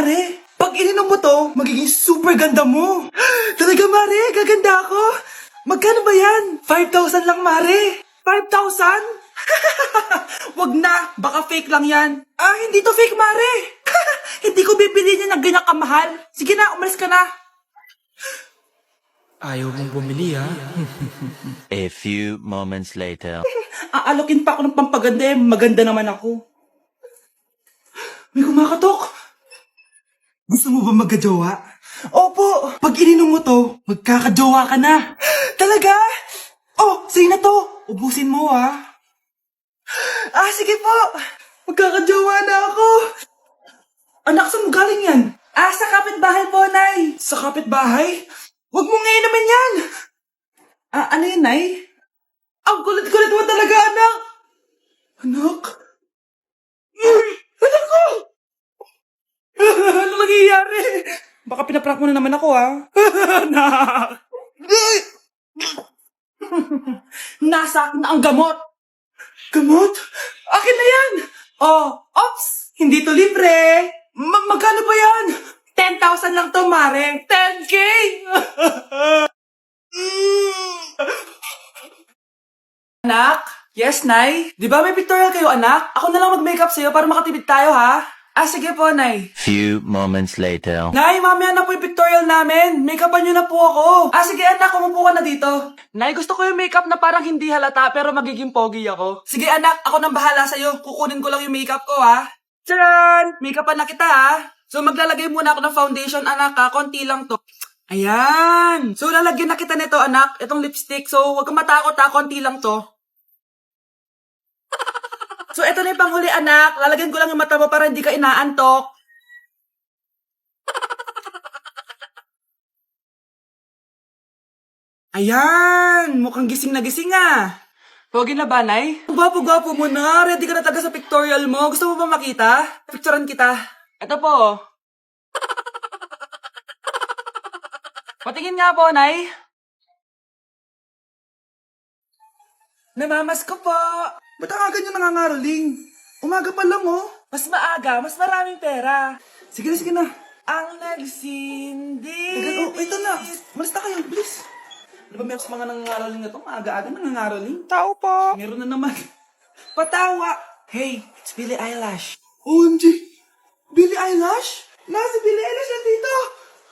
Mare. Pag ininom mo to, magiging super ganda mo. Talaga, Mare? Gaganda ako? Magkano ba yan? 5,000 lang, Mare. 5,000? Wag na. Baka fake lang yan. Hindi to fake, Mare. Hindi ko bibili niya ng ganyan kamahal. Sige na, umalis ka na. Ayaw mong bumili, ha? A few moments later. Aalokin pa ako ng pampaganda eh. Maganda naman ako. May kumakatok. Gusto mo ba magkajowa? Opo. Pag ininom mo to, magkakajowa ka na. Talaga? Oh, sige na to. Ubusin mo, ha? Sige po. Magkakajowa na ako. Anak, saan mo galing yan? Sa kapitbahay po, Nay. Sa kapitbahay? Huwag mong inumin yan. Ano yun, Nay? Ang kulit-kulit mo talaga, anak. Anak? Anak ko! Ano nangyayari? Baka pinaprank mo na naman ako, ha? Anak! Nasa akin na ang gamot. Gamot? Akin na yan! Ops! Hindi to libre! Magkano ba yan? 10,000 lang to, Mare. 10K! Anak? Yes, Nay? Di ba may pictorial kayo, anak? Ako na lang mag-makeup sa'yo para makatipid tayo, ha? Sige po, Nay. Few moments later. Nay, mamaya na po yung pictorial namin. Make-upan niyo na po ako. Sige, anak, umupo ka na dito. Nay, gusto ko yung makeup na parang hindi halata pero magiging pogi ako. Sige, anak, ako nang bahala sa'yo. Kukunin ko lang yung makeup ko, ha? Tcharan! Make-upan na kita, ha? So, maglalagay muna ako ng foundation, anak, ha? Konti lang to. Ayan! So, lalagyan na kita nito, anak. Itong lipstick. So, huwag kang matakot, ha? Konti lang to. So, eto na yung panghuli, anak. Lalagyan ko lang yung mata mo para hindi ka inaantok. Ayan! Mukhang gising na gising, ah. Pogi na ba, Nay? Gwapo-gwapo mo na. Ready ka na talaga sa pictorial mo. Gusto mo ba makita? Picturean kita. Eto po. Patingin nga po, Nay. Namamas ko po. Ba't ang aga niyo nangangaraling? Umaga pa lang, oh. Mas maaga, mas maraming pera. Sige na, sige na. Ang nagsindi. Ito na. Malis na kayo, please. Ano ba meron sa mga nangangaraling na to? Maaga-aga nangangaraling? Tao po. Meron na naman. Patawa. Hey, it's Billie Eilish. OMG. Billie Eilish? Si Billie Eilish nandito.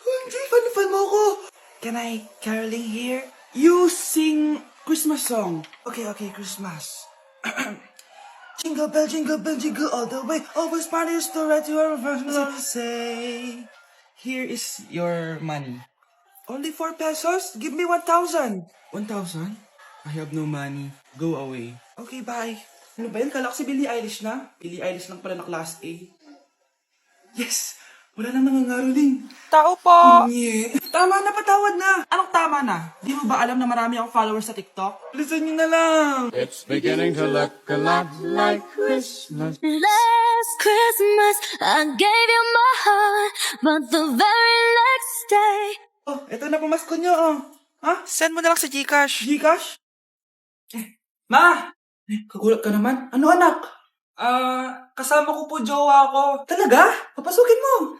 OMG, fan mo ko. Can I caroling here? You sing Christmas song. Okay, Christmas. Jingle bell, jingle all the way. Always partners to right to our first love. Say, here is your money. Only 4 pesos? Give me 1,000. 1,000? I have no money. Go away. Okay, bye. Ano ba yan? Kala ko si Billie Eilish na. Billie Eilish lang pala na class A. Yes! Wala nang nangangaroling. Tao po! Tama na, patawad na. Anong tama na? Di mo ba alam na marami akong followers sa TikTok? Listen nyo na lang. It's beginning to look a lot like Christmas. Last Christmas, I gave you my heart, but the very next day. Eto na pamasko nyo, Ha? Send mo na lang sa Gcash. Gcash? Ma! Kagulat ka naman. Ano, anak? Kasama ko po jowa ko. Talaga? Papasukin mo.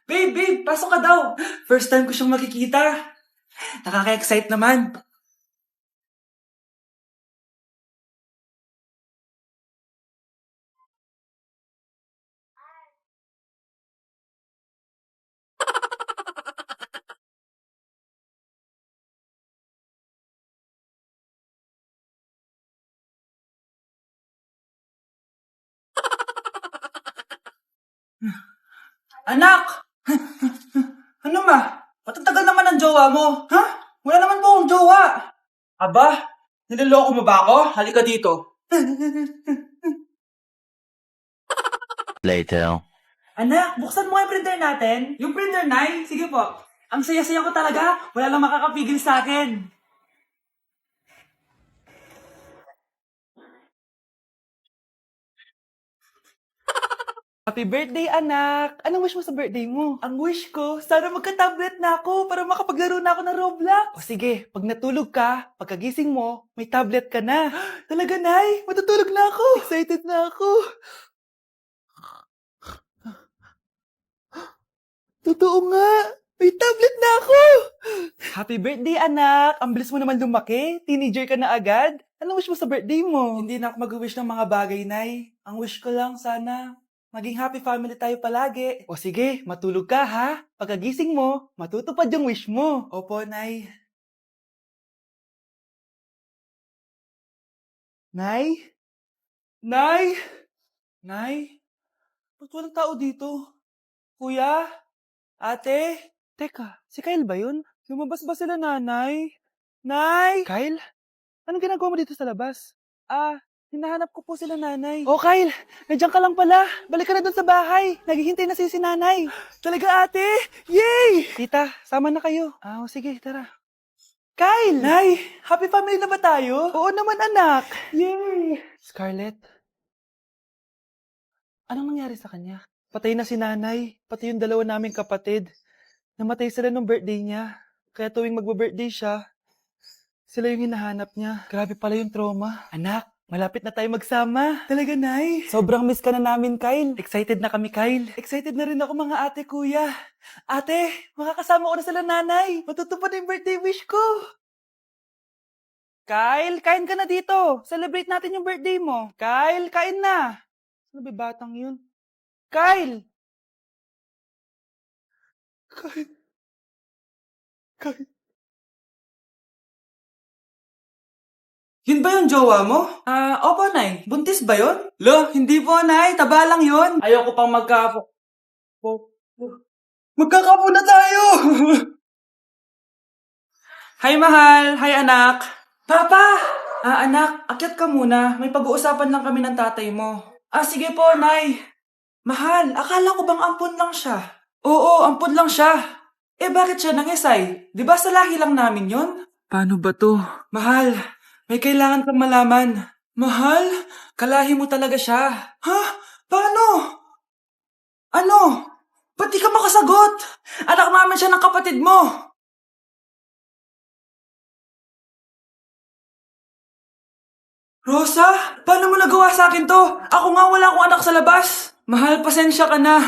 Babe, pasok ka daw. First time ko siyang makikita. Nakaka-excite naman. Anak! Ano ma? Patatagal naman ang jowa mo. Ha? Wala naman po akong jowa. Aba, niloloko mo ba ako? Halika dito. Later. Anak, buksan mo yung printer natin. Yung printer, Nay? Sige po. Ang saya-saya ko talaga. Wala lang makakapigil sa akin. Happy birthday, anak! Anong wish mo sa birthday mo? Ang wish ko, sana magka-tablet na ako para makapaglaro na ako ng Roblox. O sige, pag natulog ka, pagkagising mo, may tablet ka na. Talaga, Nay? Matutulog na ako. Excited na ako. Totoo nga. May tablet na ako. Happy birthday, anak. Ang bilis mo naman lumaki. Teenager ka na agad. Anong wish mo sa birthday mo? Hindi na ako mag-wish ng mga bagay, Nay. Ang wish ko lang, sana maging happy family tayo palagi. O sige, matulog ka ha. Pagkagising mo, matutupad yung wish mo. Opo, Nay. Nay? Nay? Nay? Ba't walang tao dito? Kuya? Ate? Teka, si Kyle ba yun? Lumabas ba sila, nanay? Nay? Kyle? Anong ginagawa mo dito sa labas? Hinahanap ko po sila, nanay. Oh, Kyle! Nandiyan ka lang pala. Balik ka na dun sa bahay. Naghihintay na si nanay. Talaga, ate? Yay! Tita, sama na kayo. Sige, tara. Kyle! Nay, happy family na ba tayo? Oo naman, anak. Yay! Scarlett, anong nangyari sa kanya? Patay na si nanay, pati yung dalawa naming kapatid. Namatay sila nung birthday niya. Kaya tuwing magbe-birthday siya, sila yung hinahanap niya. Grabe pala yung trauma. Anak, malapit na tayo magsama. Talaga, Nay. Sobrang miss ka na namin, Kyle. Excited na kami, Kyle. Excited na rin ako, mga ate, kuya. Ate, makakasama ko na sila, nanay. Matutupad na yung birthday wish ko. Kyle, kain ka na dito. Celebrate natin yung birthday mo. Kyle, kain na. Ano ba batang yun? Kyle! Kyle. Yun ba yung jowa mo? Opo, Nay. Buntis ba yun? Lo, hindi po, Nay. Taba lang yun. Ayoko pang magkakapo na tayo! Hi, mahal. Hi, anak. Papa! Anak, akyat ka muna. May pag-uusapan lang kami ng tatay mo. Sige po, Nay. Mahal, akala ko bang ampun lang siya? Oo, ampun lang siya. Bakit siya nangisay? Di ba sa lahi lang namin yon? Paano ba to? Mahal, may kailangan kang malaman. Mahal, kalahi mo talaga siya. Ha? Paano? Ano? Ba't di ka makasagot? Anak naman siya ng kapatid mo. Rosa, paano mo nagawa sa akin to? Ako nga wala akong anak sa labas. Mahal, pasensya ka na.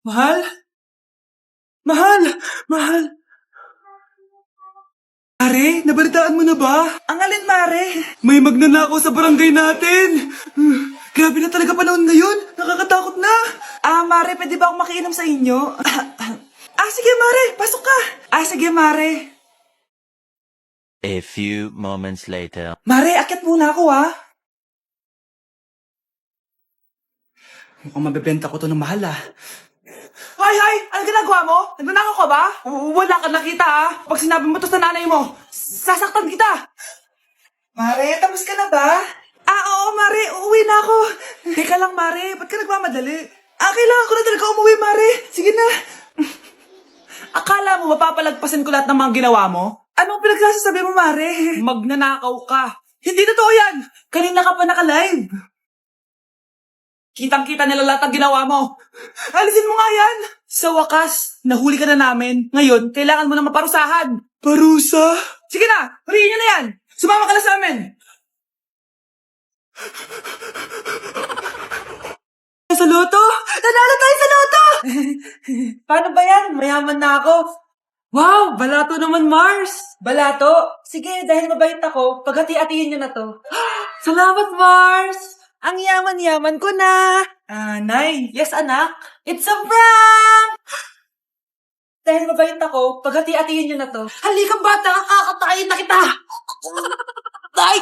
Mahal? Mahal! Mahal! Mare, nabalitaan mo na ba? Ang alin, Mare? May magnanakaw sa barangay natin. Grabe na talaga panahon ngayon. Nakakatakot na. Mare, pwede ba akong makiinom sa inyo? Sige, Mare. Pasok ka. Sige, Mare. A few moments later. Mare, akyat muna ako, ha? Mukhang mabibenta ko to ng mahal, Hay! Ano ginagawa mo? Nagnanakaw ka ba? Wala ka nakita, Pag sinabi mo to sa nanay mo, sasaktan kita! Mare, tapos ka na ba? Oo, Mare. Uuwi na ako. Teka lang, Mare. Ba't ka nagmamadali? Kailangan ko na talaga umuwi, Mare. Sige na. Akala mo mapapalagpasin ko lahat ng mga ginawa mo? Anong pinagsasasabi mo, Mare? Magnanakaw ka. Hindi totoo yan! Kanina ka pa naka-live. Kitang-kita nila lahat ng ginawa mo. Alisin mo nga yan! Sa wakas, nahuli ka na namin. Ngayon, kailangan mo na maparusahan. Parusa? Sige na! Huliin nyo na yan! Sumama ka na sa amin! Sa loto? Nanalo tayo sa loto! Paano ba yan? Mayaman na ako. Wow! Balato naman, Mars! Balato? Sige, dahil mabait ako, paghati-hatiin nyo na to. Salamat, Mars! Ang yaman-yaman ko na! Nay. Yes, anak? It's a prank! Dahil mabait ako, paghati-hatiin nyo na to. Halikang bata, kakatayin na kita! Nay!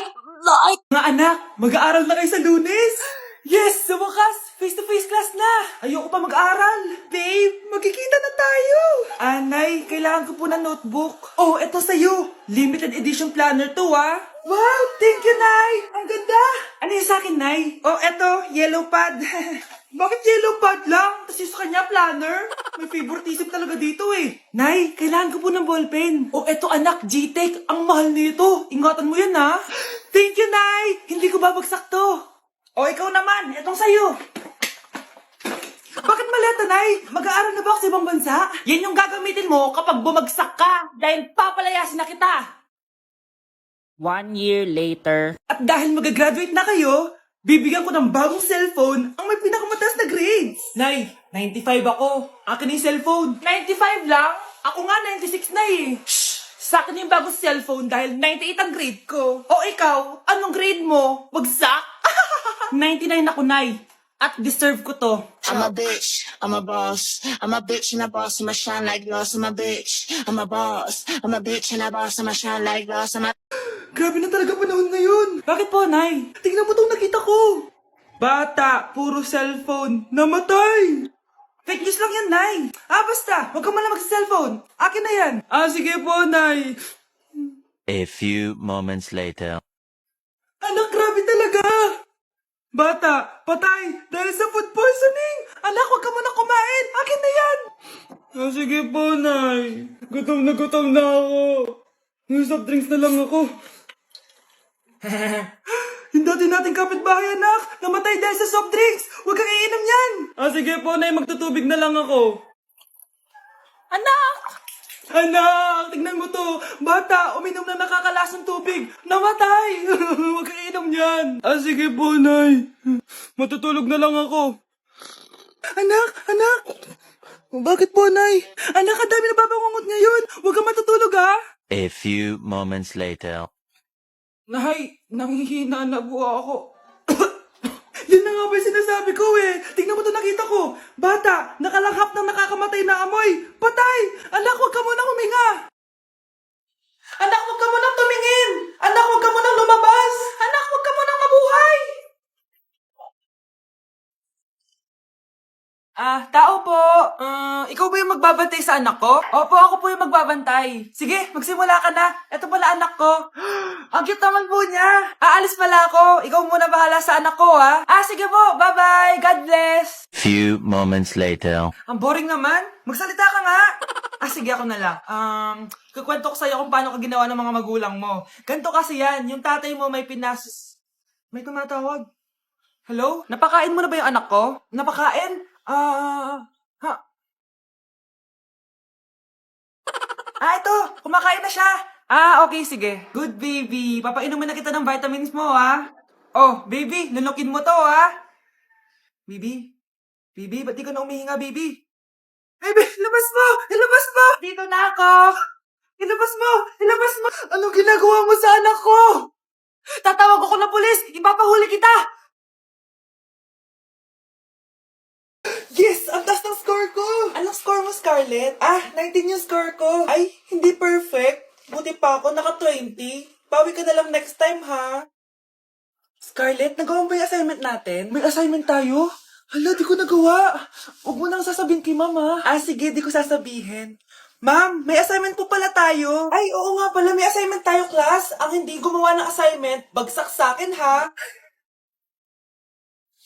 Mga anak, mag-aaral na kayo sa Lunes! Yes! Sa wakas, face-to-face class na! Ayoko pa mag-aaral! Babe, magkikita na tayo! Nay, kailangan ko po ng notebook. Oh, eto sa'yo. Limited edition planner to, Wow! Thank you, Nay! Ang ganda! Ano yung sa akin, Nay? Oh, eto, yellow pad. Bakit yellow pad lang? Tapos yung sa kanya, planner? May favoritism talaga dito Nay, kailangan ko po ng ballpen. Oh, eto anak, G-Tech. Ang mahal nito. Ingatan mo yan, Thank you, Nay! Hindi ko babagsak to. Oh, ikaw naman. Etong sa'yo. Bakit maleta, Nay? Mag-aaral na ba ako sa ibang bansa? Yan yung gagamitin mo kapag bumagsak ka dahil papalayasin na kita. 1 year later. At dahil mag-graduate na kayo, bibigyan ko ng bagong cellphone ang may pinakamataas na grades. Nay, 95 ako. Akin yung cellphone. 95 lang? Ako nga 96 na eh. Shh! Sa akin yung bagong cellphone dahil 98 ang grade ko. O ikaw, anong grade mo? Bagsak? 99 ako, Nay. At deserve ko to. I'm a bitch, I'm a boss. I'm a bitch and a boss, I'ma shine like gloss. I'm a bitch, I'm a boss. I'm a bitch and a boss, I'ma shine like gloss. I'm a Grabe na talaga panahon ngayon. Bakit po, Nay? Tingnan mo tong nakita ko. Bata, puro cellphone, namatay. Fake news lang yan, Nay. Basta, huwag ka malang mag-cellphone. Akin na yan. Sige po, Nay. A few moments later. Anak, grabe talaga. Bata, patay dahil sa food poisoning. Anak, huwag ka muna kumain. Akin na yan. Sige po, Nay. Gutom na ako. Yung soft drinks na lang ako. Yung dati nating kapitbahay, anak. Namatay dahil sa soft drinks. Huwag kang iinom yan. Sige po, Nay. Magtutubig na lang ako. Anak! Anak! Tignan mo to. Bata, uminom na nakakalasang tubig. Namatay! Huwag kang iinom yan. Sige po, Nay. Matutulog na lang ako. Anak! Bakit po, Nay? Anak, ang dami na babangungot ngayon. Huwag kang matutulog, ha? A few moments later. Nay, nanghihina na po ako. Yun na nga ba yung sinasabi ko eh. Tingnan mo to nakita ko. Bata, nakalanghap ng nakakamatay na amoy. Patay! Anak, huwag ka munang huminga. Anak, huwag ka munang tumingin. Anak, huwag ka munang lumabas. Anak, huwag ka munang mabuhay. Tao po. Ikaw ba yung magbabantay sa anak ko? Opo, ako po yung magbabantay. Sige, magsimula ka na. Ito pala anak ko. Ang cute naman po niya. Aalis pala ako. Ikaw muna bahala sa anak ko, ha? Sige po. Bye-bye. God bless. Few moments later. Ang boring naman. Magsalita ka nga. Sige, ako na lang. Kukwento ko sa'yo kung paano ka ginawa ng mga magulang mo. Ganto kasi yan. Yung tatay mo may pinasus... May tumatawag. Hello? Napakain mo na ba yung anak ko? Napakain? Ito! Kumakain na siya! Okay, sige. Good baby. Papainumin na kita ng vitamins mo, ha? Oh, baby, lunukin mo to, ha? Baby? Baby, ba't di ka na umihinga, baby? Baby, ilabas mo! Ilabas mo! Dito na ako! Ilabas mo! Ilabas mo! Anong ginagawa mo sa anak ko? Tatawag ako ng pulis! Ipapahuli kita! Yes! Ang taas ng score ko! Anong score mo, Scarlett? 19 yung score ko. Ay, hindi perfect. Buti pa ako, naka-20. Bawi ka na lang next time, ha? Scarlett, nagawa mo ba yung assignment natin? May assignment tayo? Hala, di ko nagawa. Huwag mo nang sasabihin kay mama. Sige, di ko sasabihin. Ma'am, may assignment po pala tayo. Ay, oo nga pala, may assignment tayo, class. Ang hindi gumawa ng assignment, bagsak sa akin, ha?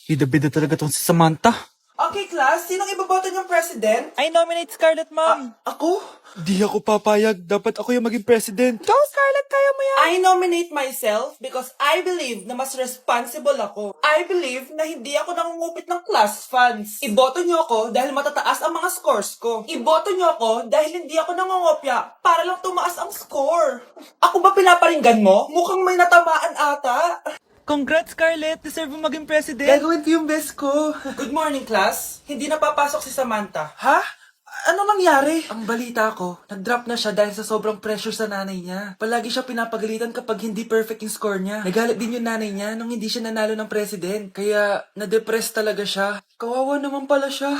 Bida-bida talaga tong si Samantha. Okay, class, sinong iboboto niyong president? I nominate Scarlett, ma'am. Ako? Di ako papayag. Dapat ako yung maging president. Go, Scarlett, kaya mo yan. I nominate myself because I believe na mas responsible ako. I believe na hindi ako nangungupit ng class funds. Iboto niyo ako dahil matataas ang mga scores ko. Iboto niyo ako dahil hindi ako nangungopya para lang tumaas ang score. Ako ba pinaparinggan mo? Mukhang may natamaan ata. Congrats, Scarlett! Deserve mo maging president! Gagawin ko yung best ko! Good morning, class! Hindi na papasok si Samantha. Ha? Ano nangyari? Ang balita ko, nag-drop na siya dahil sa sobrang pressure sa nanay niya. Palagi siya pinapagalitan kapag hindi perfect yung score niya. Nagalit din yung nanay niya nung hindi siya nanalo ng president. Kaya, na-depress talaga siya. Kawawa naman pala siya.